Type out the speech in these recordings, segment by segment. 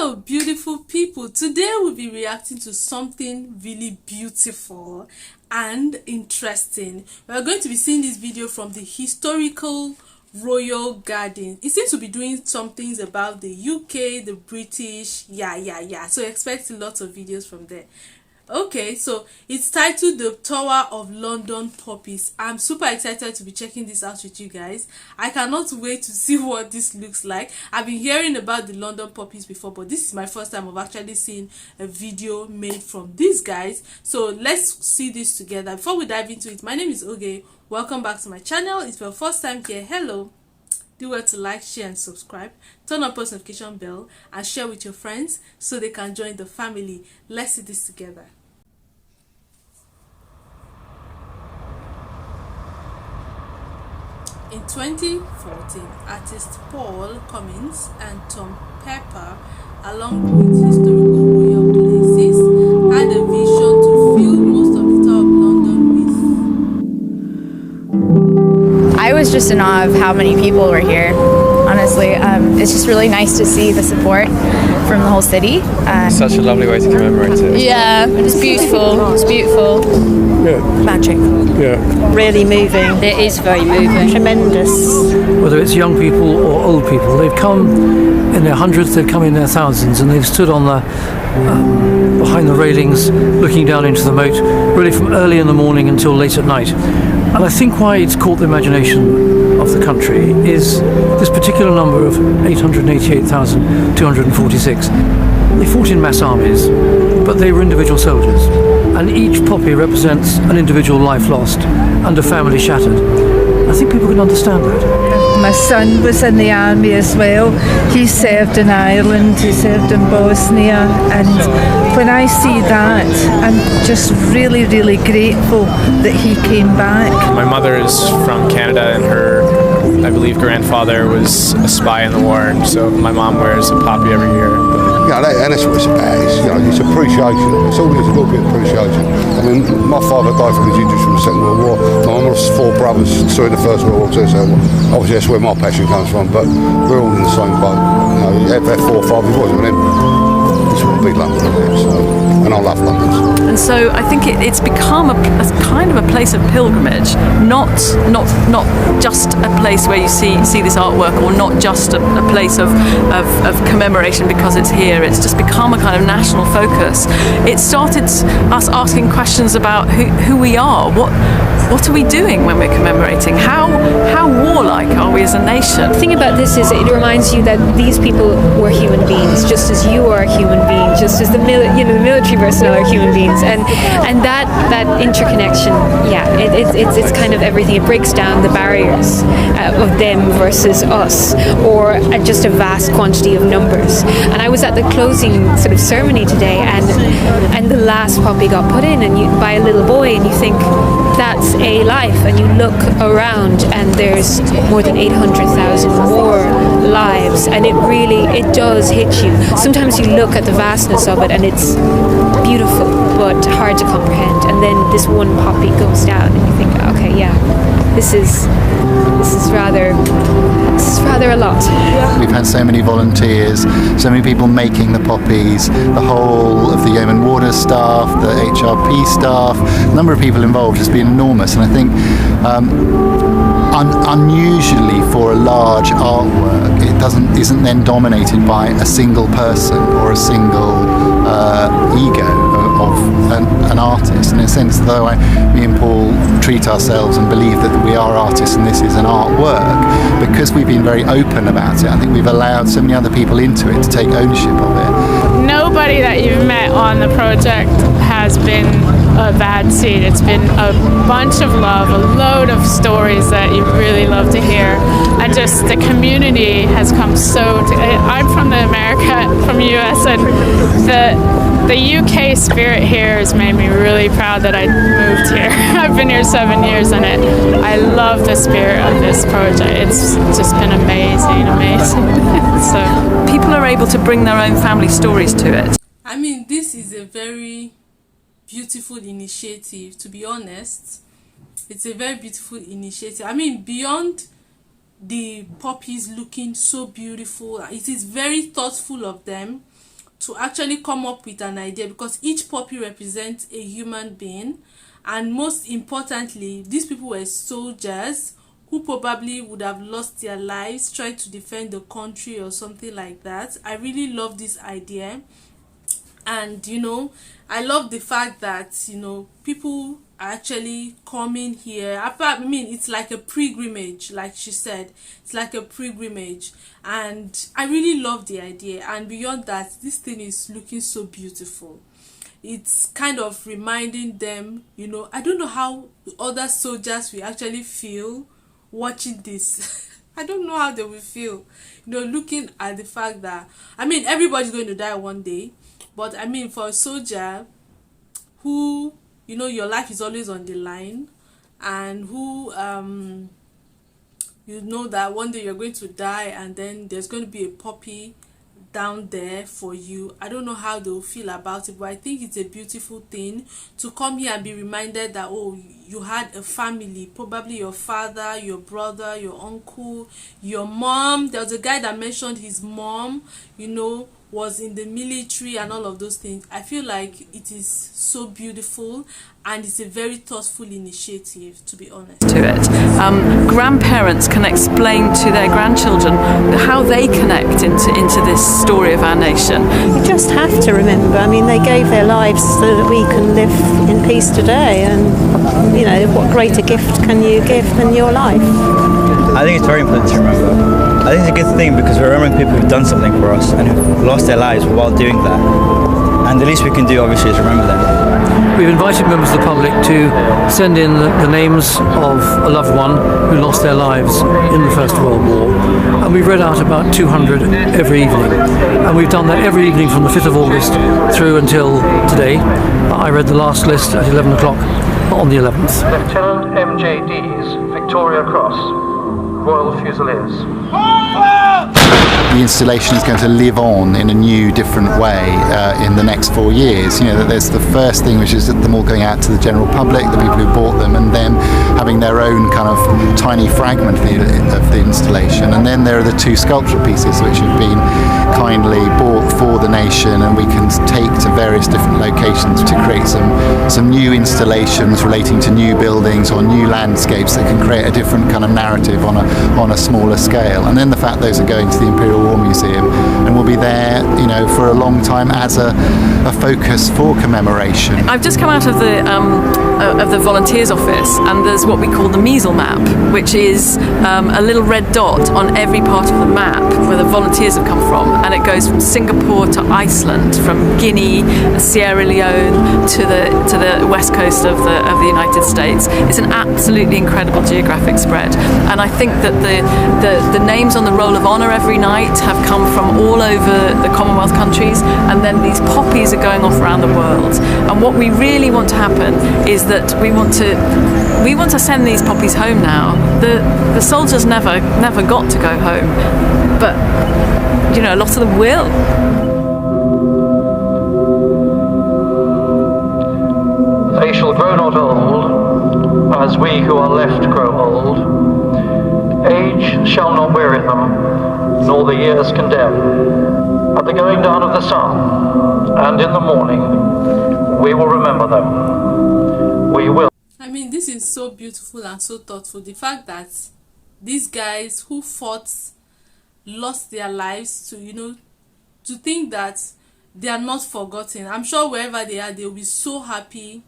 Hello beautiful people, today we'll be reacting to something really beautiful and interesting. We're going to be seeing this video from the historical royal garden. It seems to be doing some things about the UK, the British, so expect lots of videos from there. Okay, so it's titled the Tower of London Poppies. I'm super excited to be checking this out with you guys. I cannot wait to see what this looks like. I've been hearing about the London Poppies before, but this is my first time of actually seeing a video made from these guys. So let's see this together. Before we dive into it, my name is Oge. Welcome back to my channel. If you're first time here, hello. Do well to like, share and subscribe, turn on post notification bell and share with your friends so they can join the family. Let's see this together. In 2014, artists Paul Cummins and Tom Pepper, along with historical royal places, had a vision to fill most of the Tower of London with. I was just in awe of how many people were here. Honestly, it's just really nice to see the support from the whole city. Such a lovely way to commemorate it. Yeah, it's beautiful. It's beautiful. Yeah. Magic. Yeah. Really moving. It is very moving. Tremendous. Whether it's young people or old people, they've come in their hundreds, they've come in their thousands, and they've stood on the behind the railings, looking down into the moat, really from early in the morning until late at night. And I think why it's caught the imagination of the country is this particular number of 888,246. They fought in mass armies, but they were individual soldiers, and each poppy represents an individual life lost and a family shattered. I think people can understand that. My son was in the army as well. He served in Ireland, he served in Bosnia, and when I see that, I'm just really, really grateful that he came back. My mother is from Canada and her, I believe, grandfather was a spy in the war, and so my mom wears a poppy every year. Yeah, and that's what it's about. It's appreciation. It's all there's got to be appreciation. I mean, my father died from his injuries from the Second World War. My mum lost 4 brothers during the First World War too, so obviously that's where my passion comes from. But we're all in the same boat. You have 4 fathers, wasn't it? It's a big London, and I love London. And so I think it's become a kind of a place of pilgrimage, not just a place where you see this artwork, or not just a place of commemoration because it's here. It's just become a kind of national focus. It started us asking questions about who we are, what are we doing when we're commemorating? How warlike are we as a nation? The thing about this is it reminds you that these people were human beings, just as you are a human being, just as the military personnel are human beings, and that interconnection, it's kind of everything. It breaks down the barriers of them versus us, or just a vast quantity of numbers. And I was at the closing sort of ceremony today, and the last poppy got put in, and by a little boy, and you think that's a life, and you look around and there's more than 800,000 more lives, and it does hit you. Sometimes you look at the vastness of it and it's beautiful but hard to comprehend, and then this one poppy goes down and you think, okay, yeah, this is rather a lot. We've had so many volunteers, so many people making the poppies, the whole of the Yeoman Water staff, the HRP staff, the number of people involved has been enormous, and I think unusually for a large artwork, it isn't then dominated by a single person or a single ego of an artist. In a sense, though me and Paul treat ourselves and believe that we are artists and this is an artwork, because we've been very open about it, I think we've allowed so many other people into it to take ownership of it. Nobody that you've met on the project has been a bad seed. It's been a bunch of love, a load of stories that you really love to hear, and just the community has come I'm from the US, and the UK spirit here has made me really proud that I moved here. I've been here 7 years, and I love the spirit of this project. It's just been amazing. So People are able to bring their own family stories to it. I mean, this is a very beautiful initiative, to be honest. It's a very beautiful initiative. I mean, beyond the poppies looking so beautiful, it is very thoughtful of them to actually come up with an idea, because each puppy represents a human being, and most importantly, these people were soldiers who probably would have lost their lives trying to defend the country or something like that. I really love this idea. And you know, I love the fact that, you know, people are actually coming here. I mean, it's like a pilgrimage, like she said. It's like a pilgrimage, and I really love the idea. And beyond that, this thing is looking so beautiful. It's kind of reminding them, you know, I don't know how other soldiers will actually feel watching this. I don't know how they will feel, you know, looking at the fact that, I mean, everybody's going to die one day. But I mean, for a soldier who, you know, your life is always on the line, and who you know that one day you're going to die, and then there's going to be a puppy down there for you. I don't know how they'll feel about it, but I think it's a beautiful thing to come here and be reminded that, oh, you had a family, probably your father, your brother, your uncle, your mom. There was a guy that mentioned his mom, you know, was in the military and all of those things. I feel like it is so beautiful, and it's a very thoughtful initiative, to be honest. To it. Grandparents can explain to their grandchildren how they connect into this story of our nation. You just have to remember, I mean, they gave their lives so that we can live in peace today, and you know, what greater gift can you give than your life? I think it's very important to remember. I think it's a good thing because we're remembering people who've done something for us and who've lost their lives while doing that. And the least we can do, obviously, is remember them. We've invited members of the public to send in the names of a loved one who lost their lives in the First World War. And we've read out about 200 every evening. And we've done that every evening from the 5th of August through until today. I read the last list at 11 o'clock on the 11th. Lieutenant MJD's Victoria Cross, Royal Fusiliers. The installation is going to live on in a new, different way in the next 4 years. You know, that there's the first thing, which is them all going out to the general public, the people who bought them, and them having their own kind of tiny fragment of the installation. And then there are the two sculptural pieces which have been kindly bought for the nation, and we can take to various different locations to create some new installations relating to new buildings or new landscapes that can create a different kind of narrative on a smaller scale. And then the fact those are going to the Imperial War Museum and will be there, you know, for a long time as a focus for commemoration. I've just come out of the volunteers office, and there's what we call the measle map, which is a little red dot on every part of the map where the volunteers have come from, and it goes from Singapore to Iceland, from Guinea, Sierra Leone to the west coast of the United States. It's an absolutely incredible geographic spread, and I think that the names on the roll of honour every night have come from all over the Commonwealth countries, and then these poppies are going off around the world. And what we really want to happen is that we want to send these poppies home now. The soldiers never got to go home, but you know, a lot of them will. They shall grow not old, as we who are left grow old. Age shall not weary them, nor the years condemn. At the going down of the sun, and in the morning, we will remember them. We will. I mean, this is so beautiful and so thoughtful. The fact that these guys who fought lost their lives to, you know, to think that they are not forgotten. I'm sure wherever they are, they'll be so happy,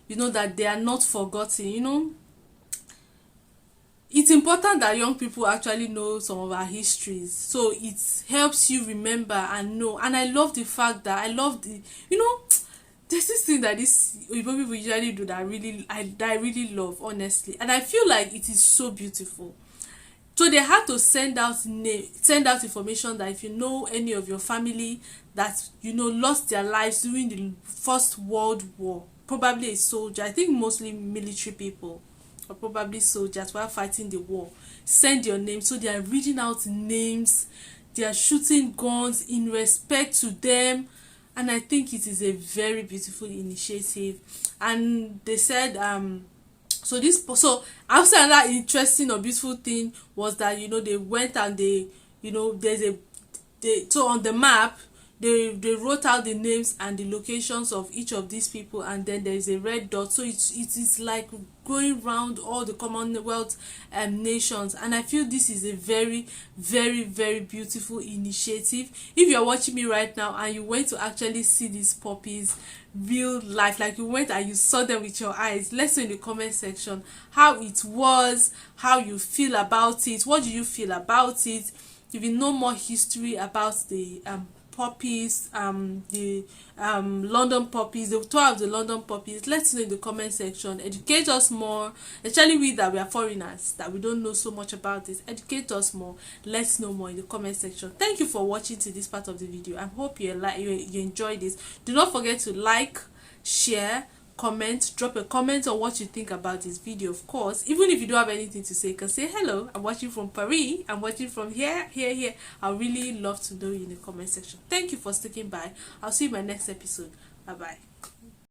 you know, that they are not forgotten, you know. It's important that young people actually know some of our histories, so it helps you remember and know. And I love the fact that you know, there's this thing that these people usually do that I really love, honestly, and I feel like it is so beautiful. So they had to send out information that if you know any of your family that, you know, lost their lives during the First World War, probably a soldier, I think mostly military people, or probably soldiers while fighting the war, send your name. So they are reading out names, they are shooting guns in respect to them, and I think it is a very beautiful initiative. And they said so outside another interesting or beautiful thing was that, you know, they went and they, you know, so on the map they wrote out the names and the locations of each of these people, and then there is a red dot, so it is like going round all the Commonwealth nations. And I feel this is a very, very, very beautiful initiative. If you're watching me right now and you went to actually see these poppies real life, like you went and you saw them with your eyes, let's know in the comment section how it was, how you feel about it, what do you feel about it. If you know more history about the poppies, the London poppies, the Tower of the London poppies, let's know in the comment section. Educate us more, especially we that we are foreigners, that we don't know so much about this. Educate us more. Let's know more in the comment section. Thank you for watching to this part of the video. I hope you enjoyed this. Do not forget to like, share, comment, drop a comment on what you think about this video. Of course, even if you don't have anything to say, you can say hello, I'm watching from Paris, I'm watching from here. I really love to know you in the comment section. Thank you for sticking by. I'll see you in my next episode. Bye bye.